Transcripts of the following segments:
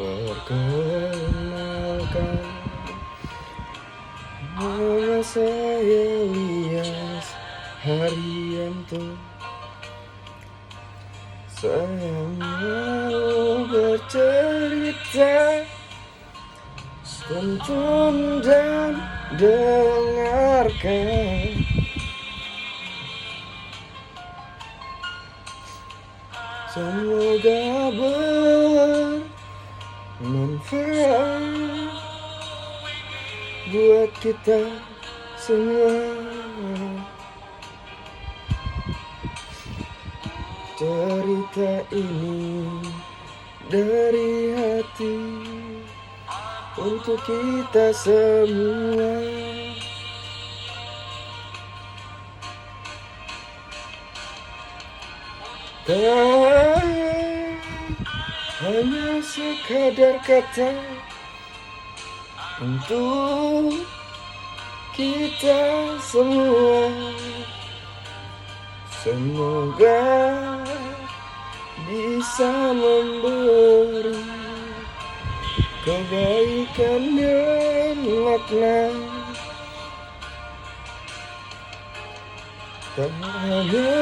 Perkenalkan, nama saya Ilyas Haryanto. Saya mau bercerita, tonton dan dengarkan. Semoga bermanfaat buat kita semua. Cerita ini dari hati untuk kita semua. Tak hanya sekadar kata untuk kita semua. Semoga bisa memberi kebaikan dan makna. Tak hanya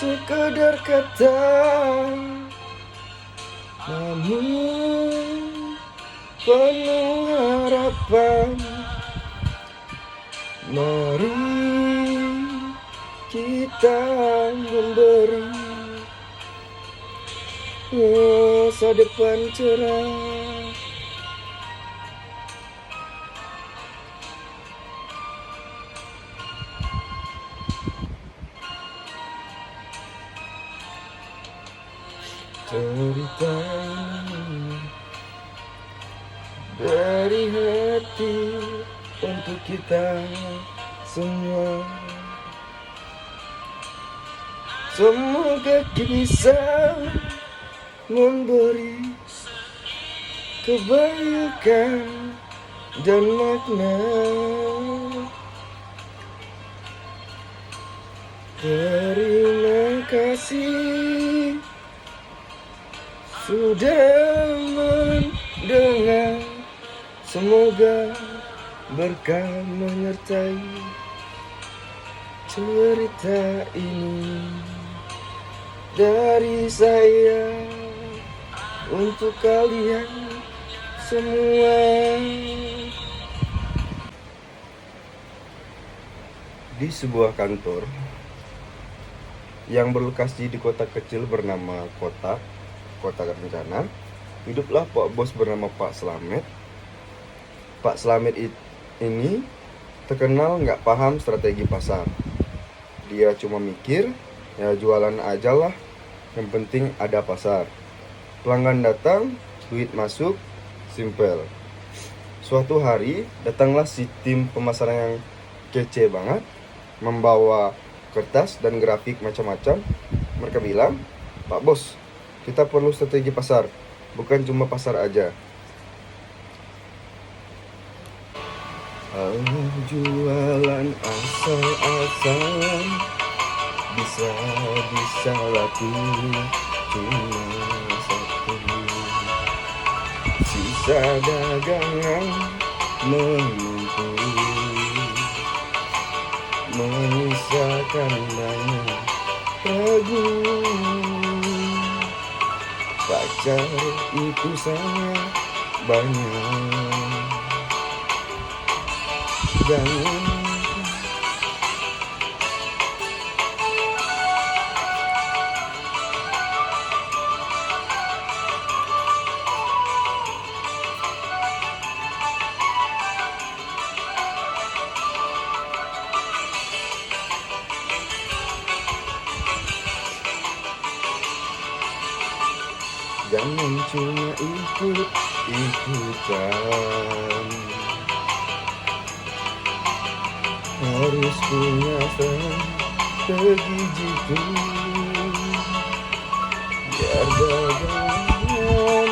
sekedar kata, namun penuh harapan. Mari kita memberi masa depan cerah. Cerita ini dari hati untuk kita semua. Semoga bisa memberi kebaikan dan makna. Terima kasih sudah mendengar. Semoga berkah menyertai cerita ini dari saya untuk kalian semua. Di sebuah kantor yang berlokasi di kota kecil bernama Kota Kencana, hiduplah Pak Bos bernama Pak Slamet. Pak Slamet ini terkenal nggak paham strategi pasar. Dia cuma mikir, ya jualan aja lah, yang penting ada pasar. Pelanggan datang, duit masuk, simple. Suatu hari datanglah si tim pemasaran yang kece banget, membawa kertas dan grafik macam-macam. Mereka bilang, Pak Bos, kita perlu strategi pasar, bukan cuma pasar aja. Hanya jualan asal-asalan bisa laku cuma satu. Sisa dagangan menumpuk, menyisakan banyak ragu. Pacar itu sangat banyak. Jangan cuma ikut-ikutan, harus punya strategi jitu, biar dagangan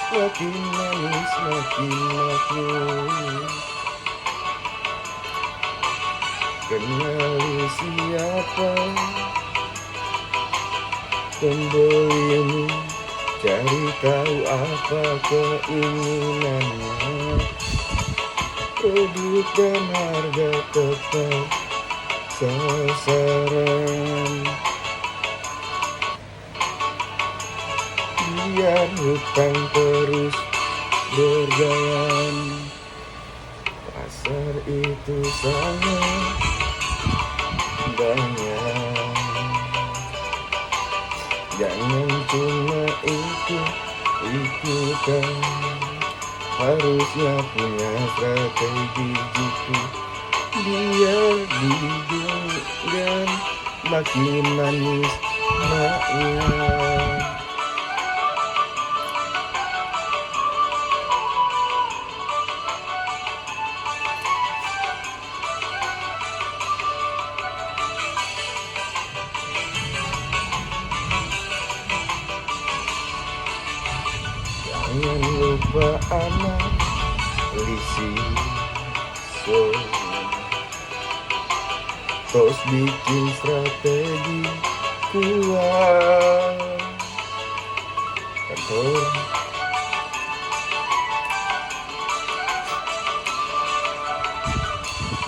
makin manis, makin makmur. Kenali siapa pembelimu, cari tahu apa keinginannya, produk dan harga tetap sasaran, biar hutang terus berjalan. Pasar itu sangat banyak, jangan cuma ikut-ikutan, harusnya punya strategi jitu, biar didengar makin manis maknya. Jangan lupa analisis, terus bikin strategi kuat.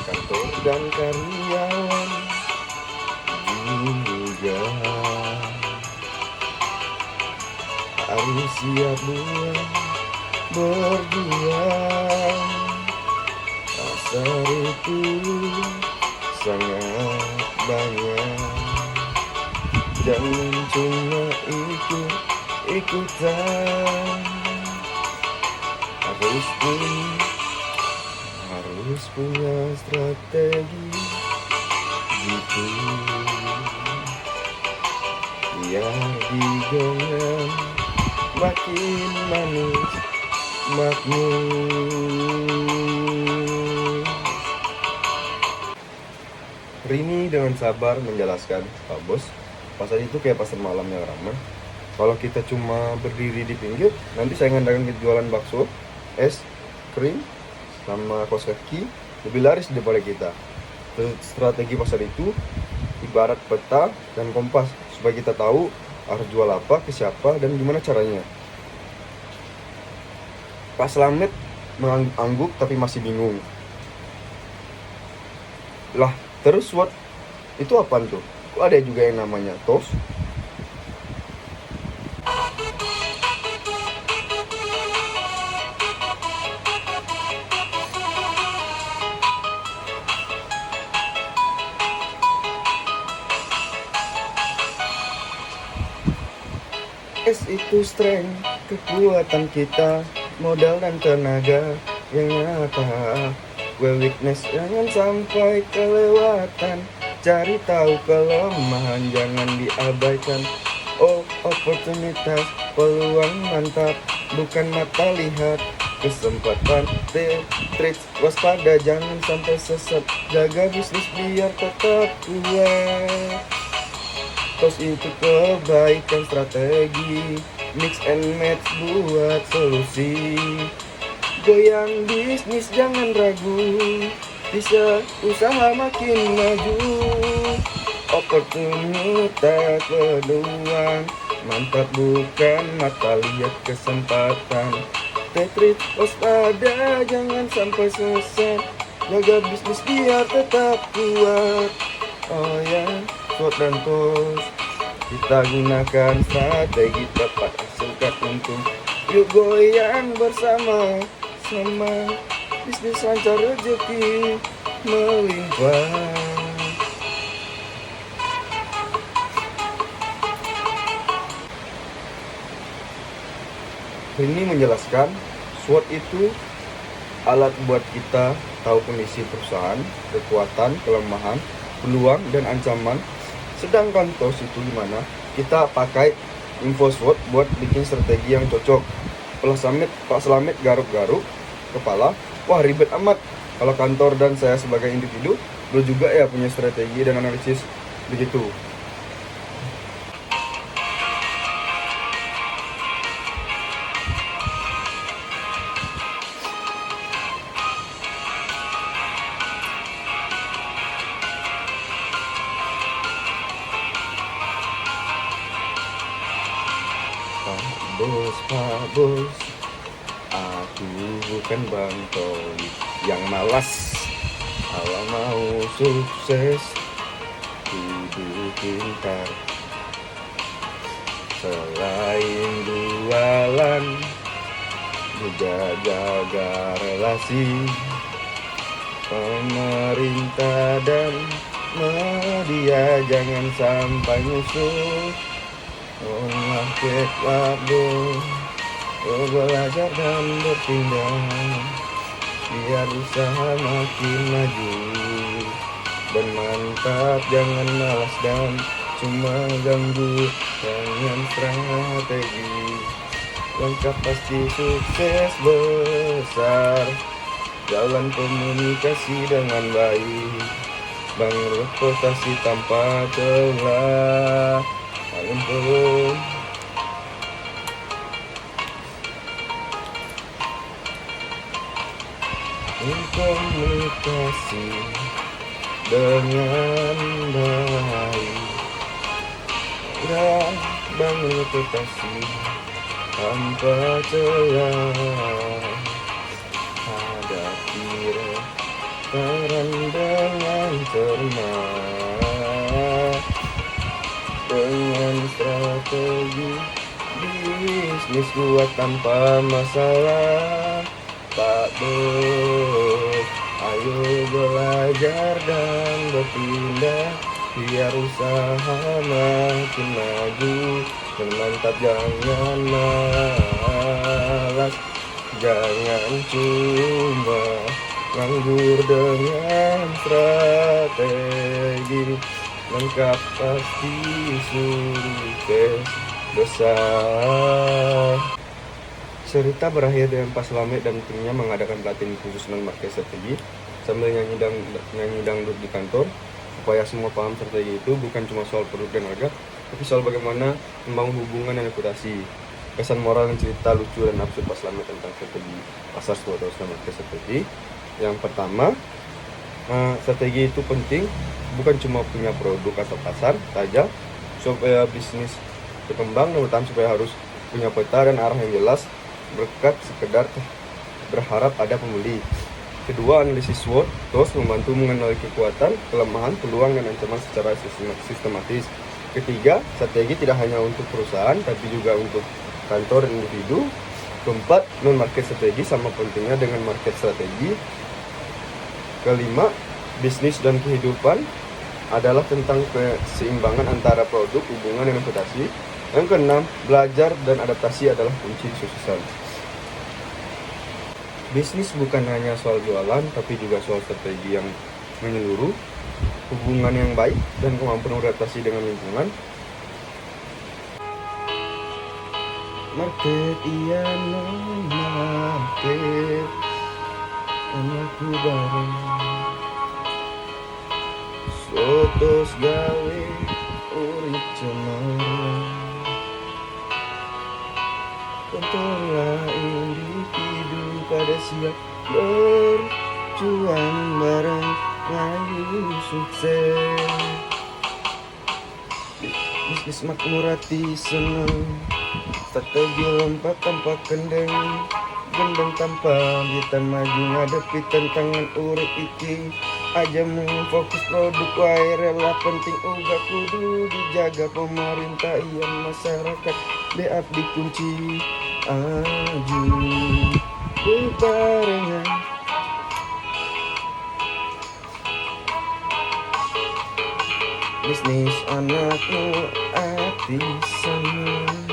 Kantor dan karyawan juga harus siap buat berjuang. Pasar itu sangat banyak, jangan cuma ikut-ikutan, harus punya strategi gitu, biar digenggam makin manis makmur. Rini dengan sabar menjelaskan, Pak Bos, pasar itu kayak pasar malam yang ramai. Kalau kita cuma berdiri di pinggir, nanti saingan dagang jualan bakso, es, krim, sama kaos kaki lebih laris daripada kita. Strategi pasar itu ibarat peta dan kompas, supaya kita tahu harus jual apa, ke siapa, dan gimana caranya. Pak Slamet mengangguk tapi masih bingung. Lah, terus SWOT itu apaan tuh? Kok ada juga yang namanya TOS? S itu strength, kekuatan kita, modal dan tenaga yang nyata. Weakness jangan sampai kelewatan, cari tahu kelemahan jangan diabaikan. Oh, oportunitas, peluang mantap, bukan mata lihat kesempatan. Trade waspada, jangan sampai sesat, jaga bisnis biar tetap kuat. TOS itu kebaikan strategi, mix and match buat solusi. Goyang bisnis jangan ragu, bisa usaha makin maju. Oportunitas peluang, mantap bukan mata lihat kesempatan. Tetrit waspada jangan sampai sesat, jaga bisnis biar tetap kuat. Oh ya, SWOT dan TOS kita gunakan strategi tepat hasilkan untung. Yuk goyang bersama sama, bisnis lancar rezeki melimpah. Ini menjelaskan SWOT itu alat buat kita tahu kondisi perusahaan, kekuatan, kelemahan, peluang, dan ancaman. Sedangkan TOS itu dimana kita pakai info SWOT buat bikin strategi yang cocok. Pak Slamet garuk-garuk kepala, wah ribet amat. Kalau kantor dan saya sebagai individu, lo juga ya punya strategi dan analisis begitu. bos, Pak Bos, aku bukan Bang Toli yang malas. Kalau mau sukses kudu pintar. Selain jualan juga jaga relasi. Pemerintah dan media jangan sampai musuh. Marketlah bos, belajar dan bertindak biar usaha makin maju dan mantap. Jangan malas dan cuma ganggu, jangan strategi. Lengkap pasti sukses besar. Jalan komunikasi dengan baik, bangun reputasi tanpa celah. Belum komunikasi dengan baik dan bangun reputasi tanpa celah. Hadapi restoran dengan cermat, dengan strategi bisnis kuat tanpa masalah. Pak Bos, ayo belajar dan bertindak biar usaha makin maju dan mantap. Jangan malas, jangan cuma nganggur dengan strategi. Lengkap pasti sukses besar. Cerita berakhir dengan Pak Slamet dan timnya mengadakan pelatihan khusus non-market strategi sambil nyanyi dangdut di kantor, supaya semua paham strategi itu bukan cuma soal produk dan harga, tapi soal bagaimana membangun hubungan dan reputasi. Pesan moral dan cerita lucu dan absurd Pak Slamet tentang strategi pasar atau non-market strategi. Yang pertama, strategi itu penting, bukan cuma punya produk atau pasar saja supaya bisnis berkembang, namun supaya harus punya peta dan arah yang jelas, berkat sekedar berharap ada pembeli. Kedua, analisis SWOT terus membantu mengenali kekuatan, kelemahan, peluang, dan ancaman secara sistematis. Ketiga, strategi tidak hanya untuk perusahaan tapi juga untuk kantor dan individu. Keempat, non-market strategi sama pentingnya dengan market strategi. Kelima, bisnis dan kehidupan adalah tentang keseimbangan antara produk, hubungan, dan reputasi. Yang keenam, belajar dan adaptasi adalah kunci kesuksesan. Bisnis bukan hanya soal jualan, tapi juga soal strategi yang menyeluruh, hubungan yang baik, dan kemampuan beradaptasi dengan lingkungan. Market iya non-market, anakku bareng sotos gawe urip cemerlang. Contohlah individu pada siap berjuang bareng ngayu sukses. Bisnis makmur hati seneng, strategi lompat tanpa kendeng, gendeng tanpa hitam maju ngadepi tantangan urip iki. Aja mau fokus produk wae rela penting uga kudu dijaga pemerintah iyan masyarakat diabdi kunci aju bebarengan. Bisnis anakmu hati seneng,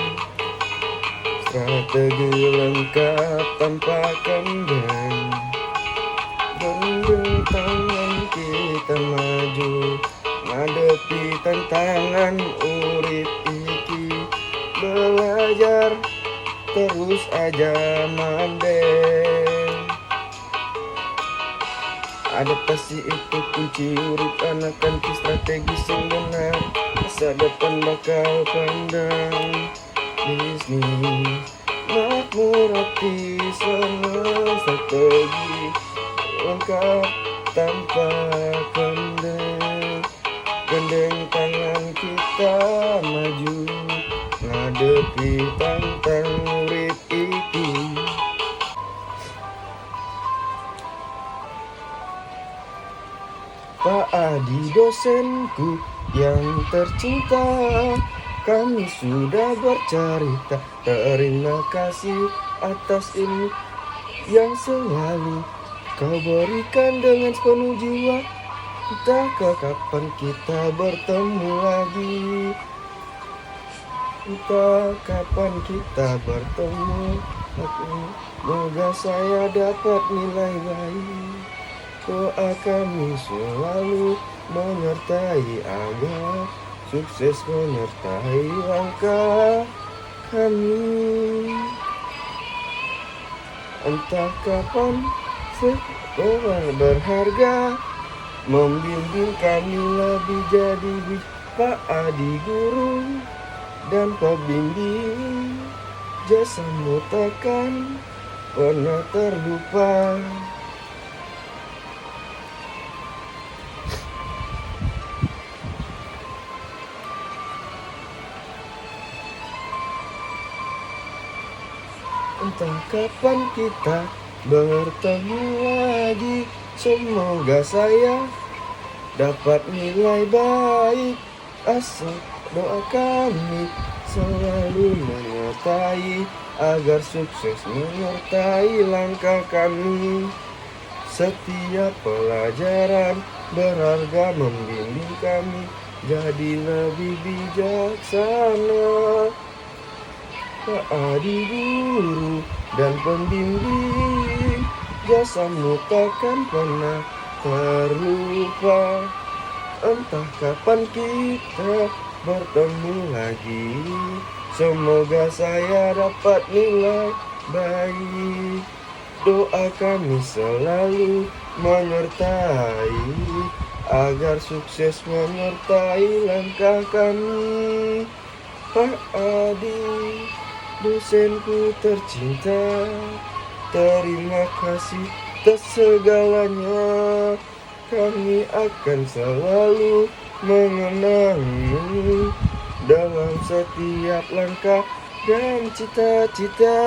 strategi lengkap tanpa kendeng, gendeng tangan kita maju ngadepi tantangan urip iki. Belajar terus aja mandeng, adaptasi itu kunci urip anak kanti strategi sing benar, masa depan bakal pandang. Bisnis makmur hati seneng, strategi lengkap tanpa kendeng, gandeng tangan kita maju ngadepi tantang urip iki. Pak Adi dosenku yang tercinta, kami sudah bercerita. Terima kasih atas ilmu yang selalu kau berikan dengan sepenuh jiwa. Entahkah kapan kita bertemu lagi, entah kapan kita bertemu lagi. Semoga saya dapat nilai baik. Doa kami selalu menyertai agar sukses menyertai langkah kami. Entah kapan sekolah berharga membimbing kami lebih jadi Pak Adi guru dan pembimbing. Jasamu takkan pernah terlupa. Entah kapan kita bertemu lagi. Semoga saya dapat nilai baik. Asal doa kami selalu menyertai agar sukses menyertai langkah kami. Setiap pelajaran berharga membimbing kami jadi lebih bijaksana. Pak Adi guru dan pembimbing, jasamu takkan pernah terlupa. Entah kapan kita bertemu lagi. Semoga saya dapat nilai baik. Doa kami selalu menyertai agar sukses menyertai langkah kami. Pak Adi, dosenku tercinta, terima kasih atas segalanya. Kami akan selalu mengenangmu dalam setiap langkah dan cita-cita.